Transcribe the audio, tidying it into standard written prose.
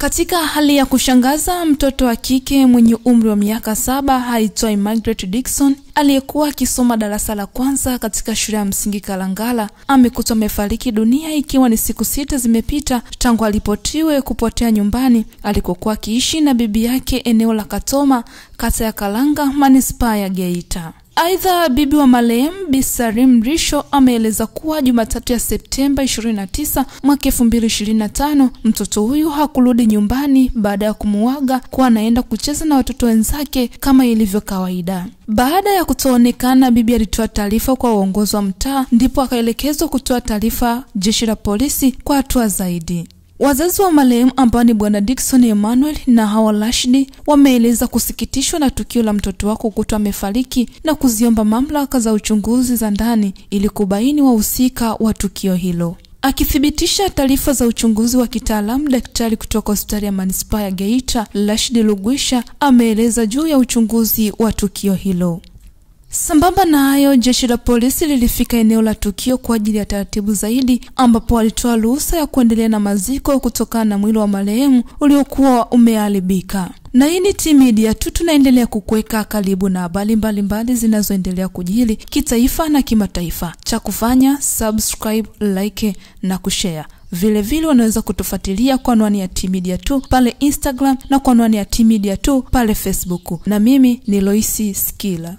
Katika hali ya kushangaza, mtoto wa kike mwenye umri wa miaka 7 aitwaye Margaret Dickson aliyekuwa akisoma darasa la kwanza katika shule ya msingi Kalangala amekutwa amefariki dunia ikiwa ni siku 6 zimepita tangu alipotiwe kupotea nyumbani alikokuwa akiishi na bibi yake eneo la Katoma, kata ya Kalanga, manispaa ya Geita. Aidha, bibi wa marehemu Bi Salim Risho ameeleza kuwa Jumatatu ya Septemba 29 mwaka 2025 mtoto huyu hakurudi nyumbani baada ya kumuaga kuwa anaenda kucheza na watoto wenzake kama ilivyo kawaida. Baada ya kutoonekana, bibi alitoa taarifa kwa uongozi wa mtaa, ndipo akaelekezwa kutoa taarifa jeshi la polisi kwa hatua zaidi. Wazazi wa marehemu ambao ni Bwana Dickson Emmanuel na Hawa Rashidi wameeleza kusikitishwa na tukio la mtoto wako kukutwa amefariki na kuziomba mamlaka za uchunguzi za ndani ili kubaini wahusika wa tukio hilo. Akithibitisha taarifa za uchunguzi wa kitaalamu, daktari kutoka hospitali ya manispaa ya Geita, Rashidi Lugwisha, ameeleza juu ya uchunguzi wa tukio hilo. Sambamba na hayo, jeshi la polisi lilifika eneo la tukio kwa ajili ya taratibu zaidi, ambapo walitoa ruhusa ya kuendelea na maziko kutokana na mwili wa marehemu uliokuwa umeharibika. Na hii ni T-Media tu, tunaendelea kukuweka karibu na habari mbalimbali zinazoendelea kujiri kitaifa na kimataifa. Cha kufanya subscribe, like na kushare. Vile unaweza kutufuatilia kwa anwani ya T-Media tu pale Instagram na kwa anwani ya T-Media tu pale Facebook. Na mimi ni Loisi Skila.